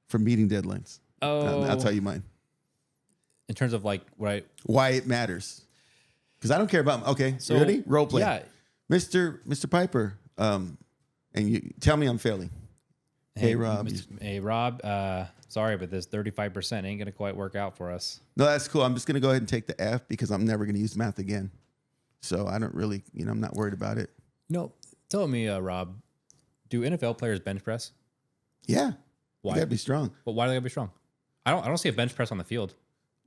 for meeting deadlines? I'll tell you mine. in terms of like Why it matters. Because I don't care about, okay, So, you ready? Role play. yeah. Mr. Piper, and you tell me I'm failing. Hey, Rob. Hey, Rob. Sorry, but this 35% ain't gonna quite work out for us. No, that's cool. I'm just going to go ahead and take the F because I'm never going to use math again. So I don't really, I'm not worried about it. No, tell me, Rob. Do NFL players bench press? Yeah. Why? You got to be strong. But why do they gotta be strong? I don't see a bench press on the field.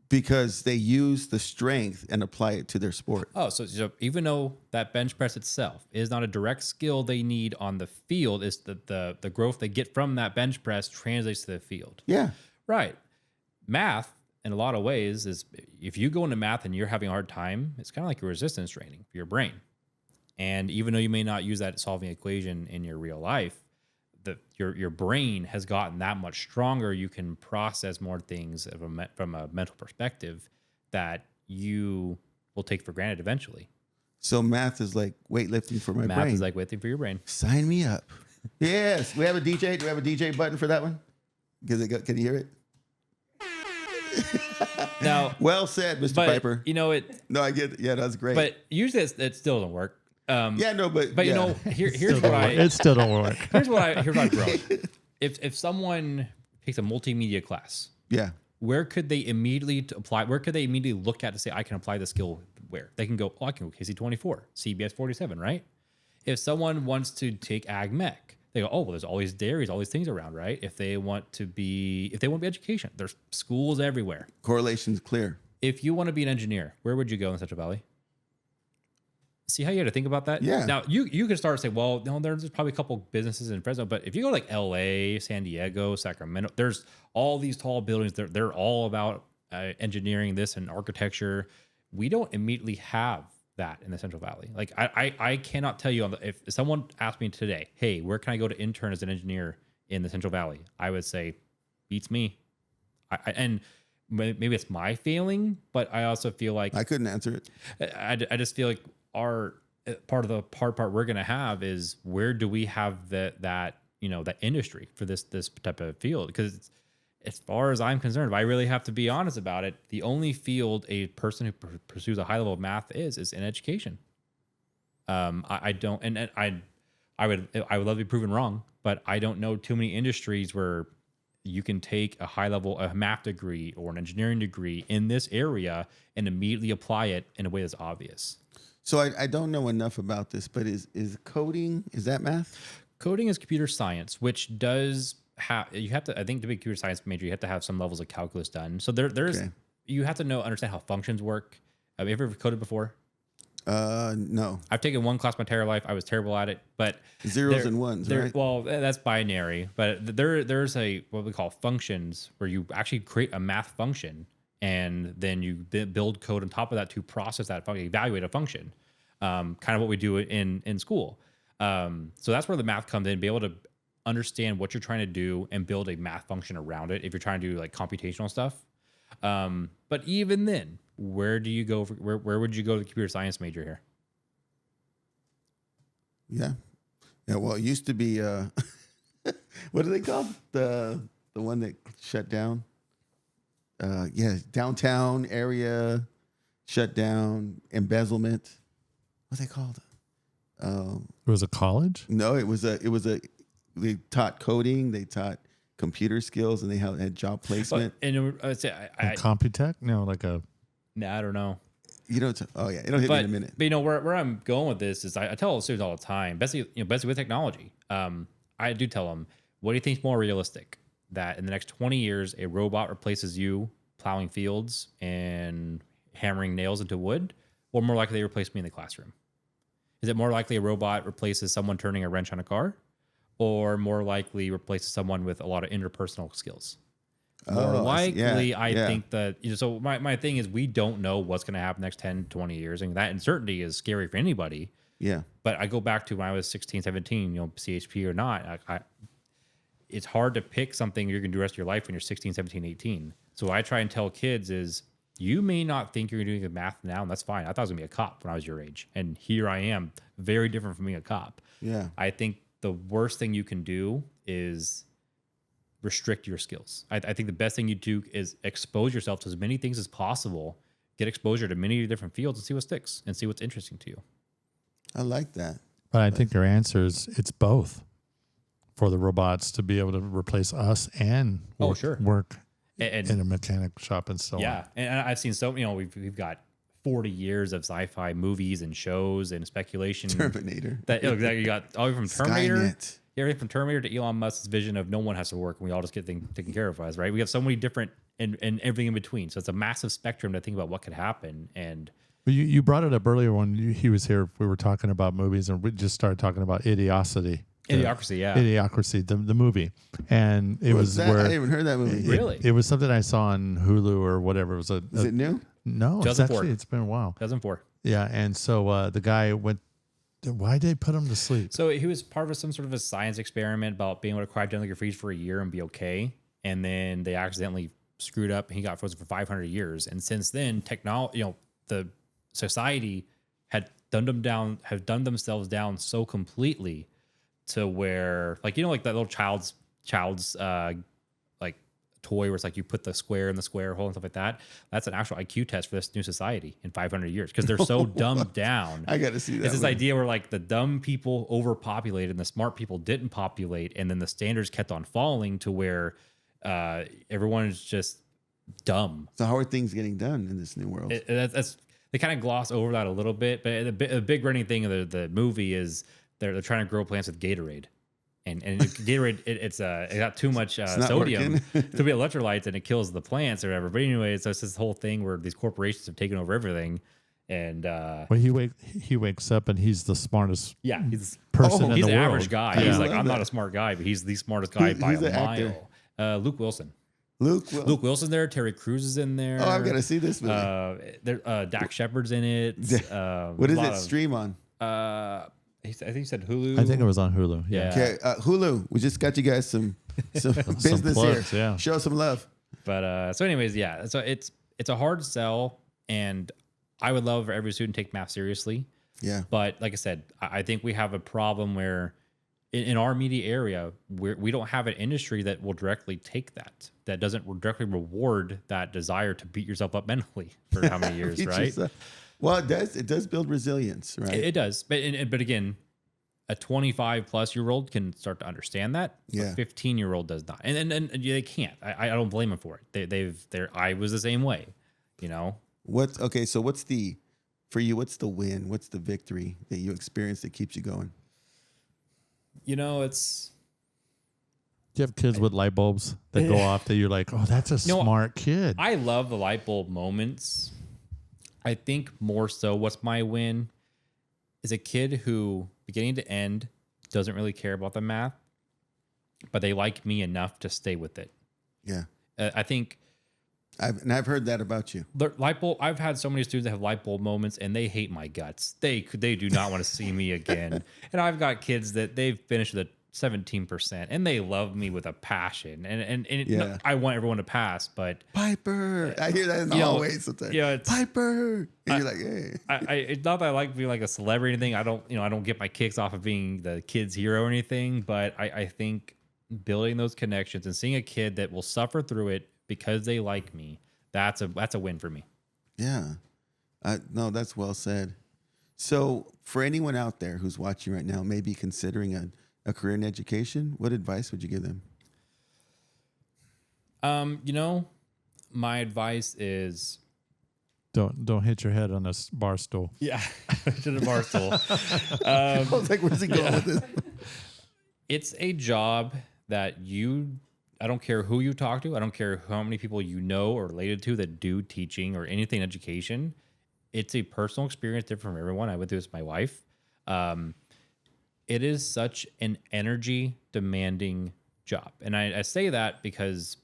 Because they use the strength and apply it to their sport. Oh, so even though that bench press itself is not a direct skill they need on the field, is the growth they get from that bench press translates to the field. Yeah. Right. Math, in a lot of ways, is if you go into math and you're having a hard time, it's kind of like a resistance training for your brain. And even though you may not use that solving equation in your real life, your brain has gotten that much stronger. You can process more things from a mental perspective that you will take for granted eventually. So math is like weightlifting for my brain. Math is like weightlifting for your brain. Sign me up. Yes. We have a DJ. Do we have a DJ button for that one? Can you hear it? Now, Well said, Mr. but Piper. No, I get it. Yeah, that's great. But usually it still doesn't work. But Here's what It still don't work. here's what I've grown. If someone takes a multimedia class, yeah. where could they immediately apply? Where could they immediately look at to say I can apply the skill? Where they can go, I can go KC24, CBS 47, right? If someone wants to take Ag Mech, they go, well, there's all these dairies, all these things around, right? If they want to be education, there's schools everywhere. Correlation's clear. If you want to be an engineer, where would you go in Central Valley? See how you had to think about that? Yeah. Now you can start to say, well, no, there's probably a couple businesses in Fresno, but if you go to like LA, San Diego, Sacramento, there's all these tall buildings. They're all about engineering this and architecture. We don't immediately have that in the Central Valley. Like I cannot tell you if someone asked me today, hey, where can I go to intern as an engineer in the Central Valley? I would say, beats me. And maybe it's my failing, but I also feel like I couldn't answer it. I just feel like our part of the hard part we're going to have is where do we have that industry for this type of field? Because as far as I'm concerned, if I really have to be honest about it, the only field a person who pursues a high level of math is in education. I don't, and I would love to be proven wrong, but I don't know too many industries where you can take a math degree or an engineering degree in this area and immediately apply it in a way that's obvious. So I don't know enough about this, but is coding, is that math? Coding is computer science, which does have, you have to, I think to be a computer science major, you have to have some levels of calculus done. So there's, Okay. You have to understand how functions work. Have you ever coded before? No. I've taken one class my entire life. I was terrible at it, but Zeros and ones, right? Well, that's binary, but there's what we call functions where you actually create a math function and then you build code on top of that to process that function, evaluate a function. Kind of what we do in school. So that's where the math comes in, be able to understand what you're trying to do and build a math function around it if you're trying to do like computational stuff. But even then, where do you go? Where would you go to the computer science major here? Yeah. Well, it used to be what do they call the one that shut down? Downtown area shut down, embezzlement. What's they called? It was a college? No, it was a. They taught coding, they taught computer skills, and they had job placement. And I would say, Computech? No, like a. I don't know. It'll hit me in a minute. But where I'm going with this is I tell students all the time, especially with technology. I do tell them, what do you think is more realistic? That in the next 20 years, a robot replaces you plowing fields and hammering nails into wood, or more likely they replace me in the classroom? Is it more likely a robot replaces someone turning a wrench on a car, or more likely replaces someone with a lot of interpersonal skills? More likely, I think that, so my thing is we don't know what's going to happen next 10, 20 years. And that uncertainty is scary for anybody. Yeah. But I go back to when I was 16, 17, CHP or not, it's hard to pick something you're going to do the rest of your life when you're 16, 17, 18. So what I try and tell kids is you may not think you're doing good math now, and that's fine. I thought I was going to be a cop when I was your age. And here I am, very different from being a cop. Yeah. I think the worst thing you can do is restrict your skills. I think the best thing you do is expose yourself to as many things as possible, get exposure to many different fields and see what sticks and see what's interesting to you. I like that. But I think your answer is it's both for the robots to be able to replace us and work And in a mechanic shop and so on. And I've seen we've got 40 years of sci-fi movies and shows and speculation. Terminator. Exactly. You got all from Terminator. Skynet. Everything from Terminator to Elon Musk's vision of no one has to work and we all just get things taken care of us, right? We have so many different and everything in between. So it's a massive spectrum to think about what could happen. And You brought it up earlier when he was here. We were talking about movies and we just started talking about Idiocracy. Idiocracy, yeah. Idiocracy, the movie. And it was that? where... I haven't heard that movie. Really? It was something I saw on Hulu or whatever. It was Is it new? No, it's 2004. actually, it's been a while. 2004. Yeah, and so the guy went... Why did they put him to sleep? So he was part of some sort of a science experiment about being able to cryogenically freeze for a year and be okay. And then they accidentally screwed up and he got frozen for 500 years. And since then, the society had done themselves down so completely to where, like that little child's like toy where it's like you put the square in the square hole and stuff like that. That's an actual IQ test for this new society in 500 years because they're so dumbed down. I got to see that. It's this idea where like the dumb people overpopulated and the smart people didn't populate, and then the standards kept on falling to where everyone is just dumb. So how are things getting done in this new world? That's they kind of gloss over that a little bit, but the big running thing of the movie is they're trying to grow plants with Gatorade. And Gatorade, it got too much sodium to be electrolytes, and it kills the plants or whatever. But anyway, so it's this whole thing where these corporations have taken over everything. And well, he wakes up and he's the smartest he's person in he's the an world. average guy. Yeah. He's like, I'm not a smart guy, but he's the smartest guy by who's a the actor? mile. Luke Wilson. Luke Wilson's there. Terry Crews is in there. Oh, I've got to see this movie. Dak Shepard's in it. What is it stream on? I think he said Hulu. I think it was on Hulu. Yeah. Okay, Hulu. We just got you guys some business plugs, here. yeah. Show some love. But so anyways, yeah. So it's a hard sell, and I would love for every student to take math seriously. Yeah. But like I said, I think we have a problem where in our media area, we don't have an industry that will directly take that doesn't directly reward that desire to beat yourself up mentally for how many years, right? Well, it does build resilience, right? It does. But again, a 25-plus-year-old can start to understand that. Yeah. A 15-year-old does not. And they can't. I don't blame them for it. I was the same way, you know? So what's the win? What's the victory that you experience that keeps you going? You know, it's... Do you have kids with light bulbs that go off that you're like, oh, that's a smart kid? I love the light bulb moments. I think more so what's my win is a kid who, beginning to end, doesn't really care about the math, but they like me enough to stay with it. Yeah. I think... I've heard that about you. The light bulb. I've had so many students that have light bulb moments, and they hate my guts. They do not want to see me again. And I've got kids that they've finished with a 17%, and they love me with a passion. And I want everyone to pass, but Piper. I hear that in the hallways sometimes. Yeah, Piper. And you're like, hey. It's not that I like being like a celebrity or anything. I don't get my kicks off of being the kid's hero or anything. But I think building those connections and seeing a kid that will suffer through it because they like me, that's a win for me. Yeah. No, that's well said. So for anyone out there who's watching right now, maybe considering a career in education, what advice would you give them? My advice is don't hit your head on a bar stool. Yeah, to the bar stool. I was like, where's he going with this? It's a job that I don't care who you talk to. I don't care how many people you know or related to that do teaching or anything education. It's a personal experience different from everyone. I went through this with my wife. It is such an energy demanding job. And I say that because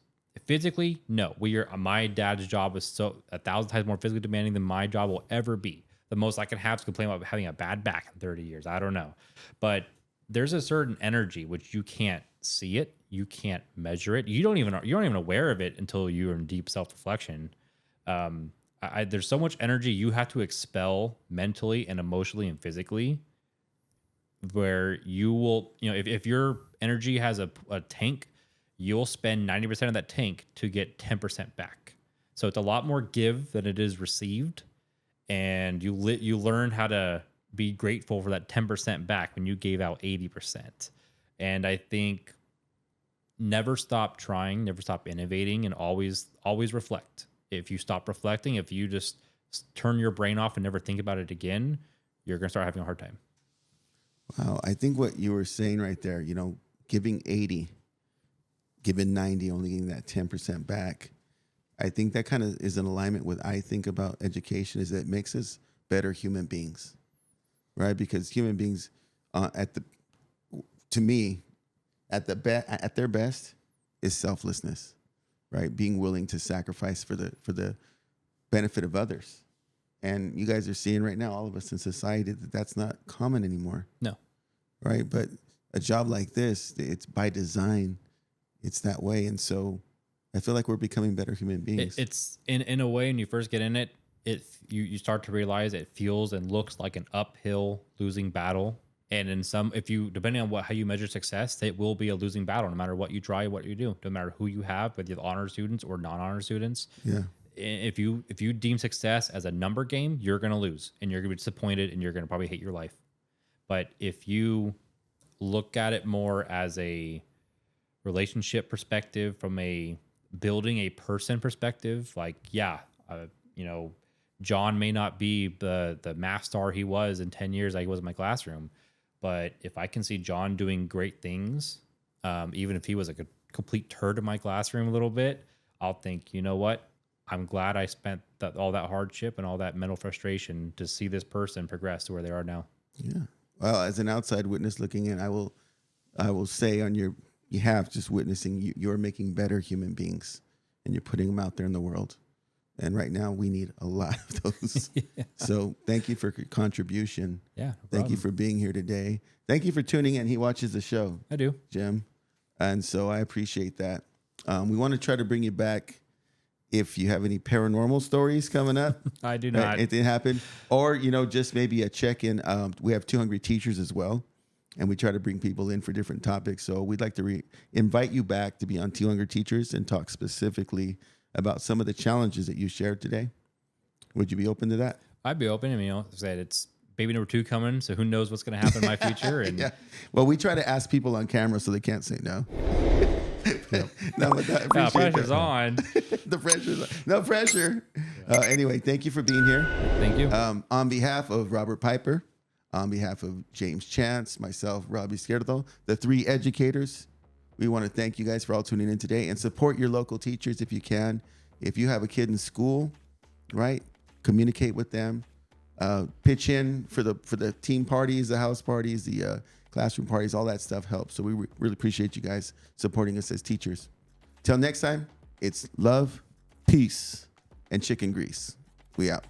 physically, no, my dad's job was so 1,000 times more physically demanding than my job will ever be. The most I can have is complain about having a bad back in 30 years. I don't know. But there's a certain energy which you can't see it, you can't measure it, you're not even aware of it until you're in deep self-reflection. There's so much energy you have to expel mentally and emotionally and physically, where you will, if your energy has a tank, you'll spend 90% of that tank to get 10% back. So it's a lot more give than it is received. And you learn how to be grateful for that 10% back when you gave out 80%. And I think never stop trying, never stop innovating, and always reflect. If you stop reflecting, if you just turn your brain off and never think about it again, you're going to start having a hard time. Wow. I think what you were saying right there, giving 80, giving 90, only getting that 10% back. I think that kind of is in alignment with I think about education, is that it makes us better human beings, right? Because human beings to me, at their best is selflessness, right? Being willing to sacrifice for the benefit of others. And you guys are seeing right now, all of us in society, that that's not common anymore. No. Right? But a job like this, it's by design. It's that way. And so I feel like we're becoming better human beings. It's in a way, when you first get in it, you start to realize it feels and looks like an uphill losing battle. And depending on how you measure success, it will be a losing battle no matter what you try, what you do, no matter who you have, whether you're honor students or non-honor students. Yeah. If you deem success as a number game, you're going to lose and you're going to be disappointed and you're going to probably hate your life. But if you look at it more as a relationship perspective, from a building a person perspective, like, John may not be the math star he was in 10 years like he was in my classroom. But if I can see John doing great things, even if he was a complete turd in my classroom a little bit, I'll think, you know what? I'm glad I spent all that hardship and all that mental frustration to see this person progress to where they are now. Yeah. Well, as an outside witness looking in, I will say on your behalf, just witnessing, you're making better human beings, and you're putting them out there in the world. And right now we need a lot of those. Yeah. So thank you for your contribution. Yeah. No thank you for being here today. Thank you for tuning in. He watches the show. I do. Jim. And so I appreciate that. We want to try to bring you back if you have any paranormal stories coming up. I do not. Anything happened. Or, just maybe a check-in. We have Two Hungry Teachers as well. And we try to bring people in for different topics. So we'd like to invite you back to be on Two Hungry Teachers and talk specifically about some of the challenges that you shared today. Would you be open to that? I'd be open. I mean, I said it's baby number 2 coming, so who knows what's going to happen in my future. And yeah. Well, we try to ask people on camera so they can't say no. No, pressure's on. The pressure's on. No pressure. Anyway, thank you for being here. Thank you. On behalf of Robert Piper, on behalf of James Chance, myself, Robbie Izquierdo, the 3 educators, we want to thank you guys for all tuning in today, and support your local teachers if you can. If you have a kid in school, right, communicate with them. Pitch in for the team parties, the house parties, the classroom parties, all that stuff helps. So we really appreciate you guys supporting us as teachers. Till next time, it's love, peace, and chicken grease. We out.